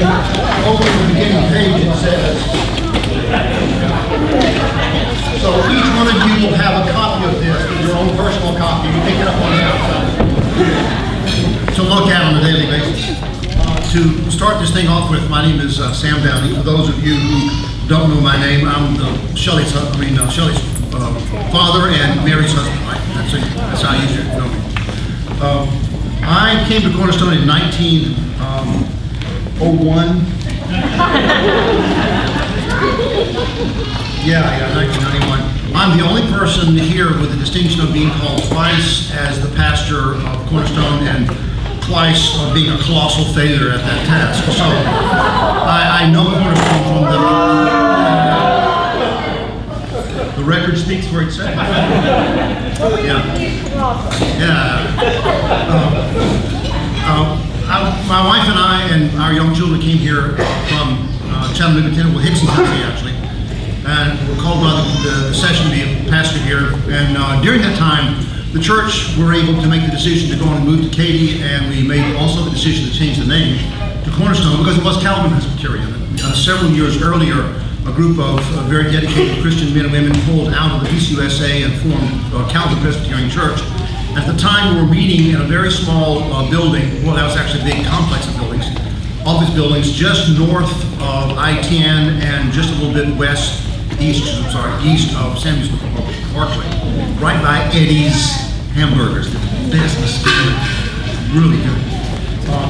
open the beginning page, it says, so each one of you will have a copy of this, your own personal copy. You pick it up on the outside to look at on a daily basis. To start this thing off with, my name is Sam Downey. For those of you who don't know my name, I'm Shelley's father and Mary's husband. Right? That's how you should know me. I came to Cornerstone in 1901. Yeah, 1991. I'm the only person here with the distinction of being called twice as the pastor of Cornerstone and twice of being a colossal failure at that task. So I know Cornerstone from the record speaks for itself. Yeah. My wife and I and our young children came here from Chattanooga, Tennessee, Hickson, Tennessee, actually, and were called by the session to be a pastor here. And during that time, the church were able to make the decision to go on and move to Katy, and we made also the decision to change the name to Cornerstone because it was Calvin Presbyterian. Several years earlier, a group of very dedicated Christian men and women pulled out of the PCUSA and formed Calvin Presbyterian Church. At the time, we were meeting in a very small building. Well, that was actually a big complex of buildings, office buildings, just north of I-10 and just a little bit east of Samuel's Parkway, right by Eddie's Hamburgers. The best, really good.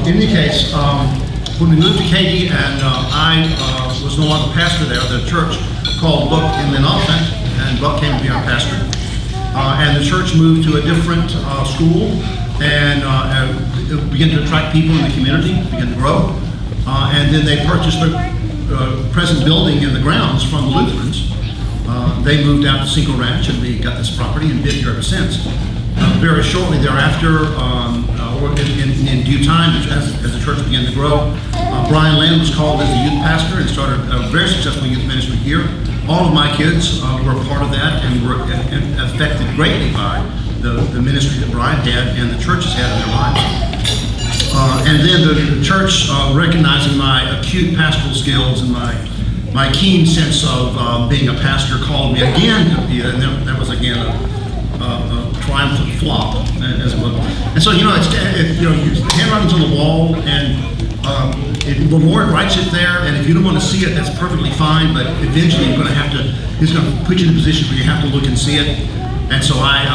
In any case, when we moved to Katy and I was no longer pastor there, the church called Buck and Lynn Offent, and Buck came to be our pastor. And the church moved to a different school and it began to attract people in the community, began to grow. And then they purchased the present building and the grounds from the Lutherans. They moved out to Cinco Ranch and we got this property and been here ever since. Very shortly thereafter, or in due time, as the church began to grow, Brian Land was called as the youth pastor and started a very successful youth ministry here. All of my kids were a part of that and were affected greatly by the ministry that Brian had and the churches had in their lives. And then the church, recognizing my acute pastoral skills and my keen sense of being a pastor, called me again to be, and that was again a triumphant flop, as it was. And so, the handwriting's on the wall, and the Lord writes it there, and if you don't want to see it, that's perfectly fine, but eventually He's going to put you in a position where you have to look and see it. And so I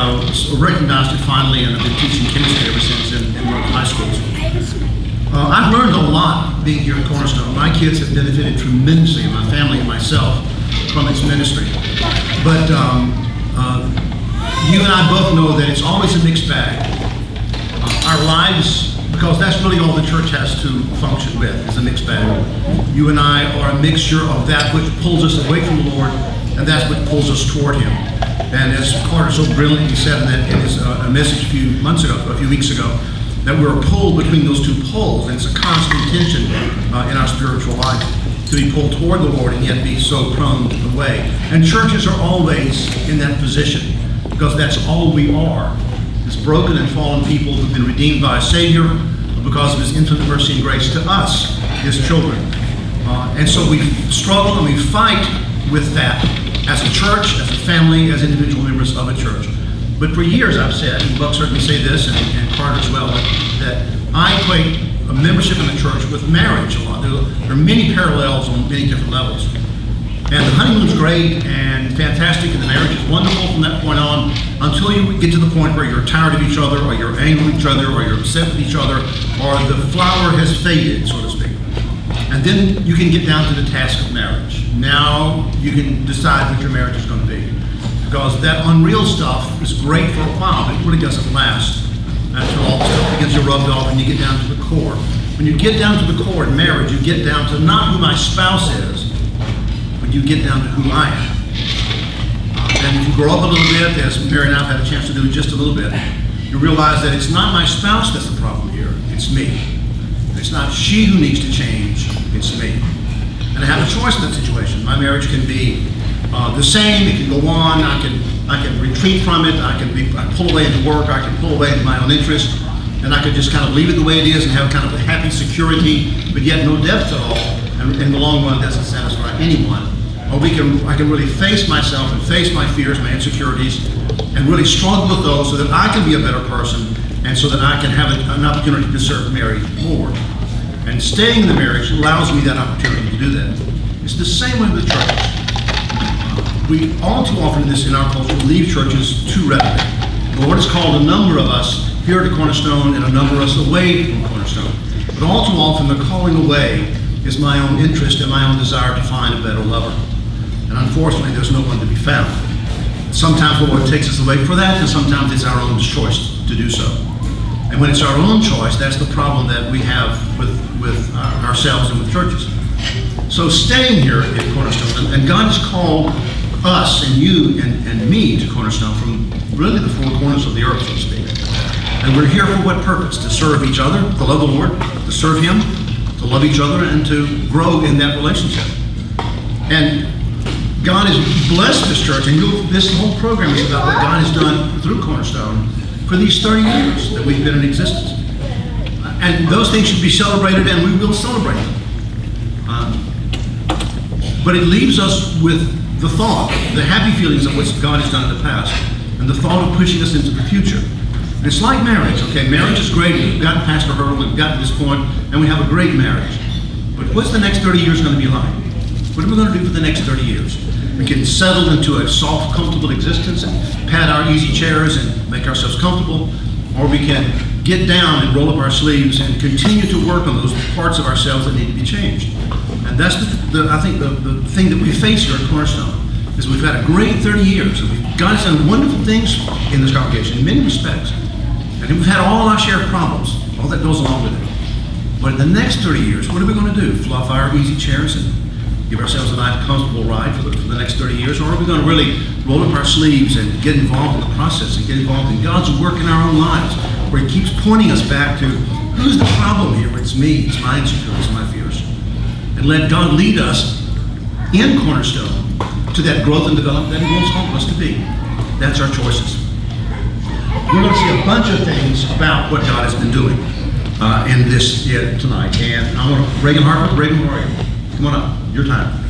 recognized it finally, and I've been teaching chemistry ever since in one of the high schools. I've learned a lot being here at Cornerstone. My kids have benefited tremendously, and my family and myself, from its ministry. But you and I both know that it's always a mixed bag. Our lives, because that's really all the church has to function with, is a mixed bag. You and I are a mixture of that which pulls us away from the Lord, and that's what pulls us toward Him. And as Carter so brilliantly said in his message a few weeks ago, that we're pulled between those two poles, and it's a constant tension in our spiritual life to be pulled toward the Lord and yet be so prone away. And churches are always in that position because that's all we are. It's broken and fallen people who've been redeemed by a Savior because of His infinite mercy and grace to us, His children. And so we struggle and we fight with that as a church, as a family, as individual members of a church. But for years I've said, and Buck certainly say this, and Carter as well, that I equate a membership in the church with marriage a lot. There are many parallels on many different levels. And the honeymoon's great and fantastic, and the marriage is wonderful from that point on, until you get to the point where you're tired of each other, or you're angry with each other, or you're upset with each other, or the flower has faded, so to speak. And then you can get down to the task of marriage. Now you can decide what your marriage is going to be. Because that unreal stuff is great for a while, but it really doesn't last until all the stuff begins to rub off and you get down to the core. When you get down to the core in marriage, you get down to not who my spouse is, but you get down to who I am. And if you grow up a little bit, as Mary and I have had a chance to do just a little bit, you realize that it's not my spouse that's the problem here, it's me. It's not she who needs to change, it's me. And I have a choice in that situation. My marriage can be the same, it can go on, I can retreat from it, I pull away into work, I can pull away into my own interest, and I could just kind of leave it the way it is and have kind of a happy security, but yet no depth at all, and in the long run doesn't satisfy anyone. Or I can really face myself and face my fears, my insecurities, and really struggle with those so that I can be a better person and so that I can have an opportunity to serve Mary more. And staying in the marriage allows me that opportunity to do that. It's the same way with churches. We all too often in our culture leave churches too readily. The Lord has called a number of us here at Cornerstone and a number of us away from Cornerstone. But all too often the calling away is my own interest and my own desire to find a better lover. And unfortunately, there's no one to be found. Sometimes the Lord takes us away for that, and sometimes it's our own choice to do so. And when it's our own choice, that's the problem that we have with ourselves and with churches. So staying here at Cornerstone, and God has called us and you and me to Cornerstone from really the four corners of the earth, so to speak. And we're here for what purpose? To serve each other, to love the Lord, to serve Him, to love each other, and to grow in that relationship. And God has blessed this church, and this whole program is about what God has done through Cornerstone for these 30 years that we've been in existence. And those things should be celebrated, and we will celebrate them. But it leaves us with the thought, the happy feelings of what God has done in the past, and the thought of pushing us into the future. And it's like marriage, okay? Marriage is great. We've gotten past the hurdle, we've gotten to this point, and we have a great marriage. But what's the next 30 years going to be like? What are we going to do for the next 30 years? We can settle into a soft, comfortable existence and pat our easy chairs and make ourselves comfortable, or we can get down and roll up our sleeves and continue to work on those parts of ourselves that need to be changed. And that's I think the thing that we face here at Cornerstone is we've had a great 30 years. And God has done wonderful things in this congregation in many respects. And we've had all our share of problems, all that goes along with it. But in the next 30 years, what are we going to do? Fluff our easy chairs and give ourselves a nice, comfortable ride for the next 30 years? Or are we going to really roll up our sleeves and get involved in the process and get involved in God's work in our own lives, where He keeps pointing us back to, who's the problem here? It's me, it's my insecurities, my fears. And let God lead us in Cornerstone to that growth and development that He wants all of us to be. That's our choices. We're going to see a bunch of things about what God has been doing in this tonight. And I want to, Reagan Harper, Reagan, where are you? Come on up, your time.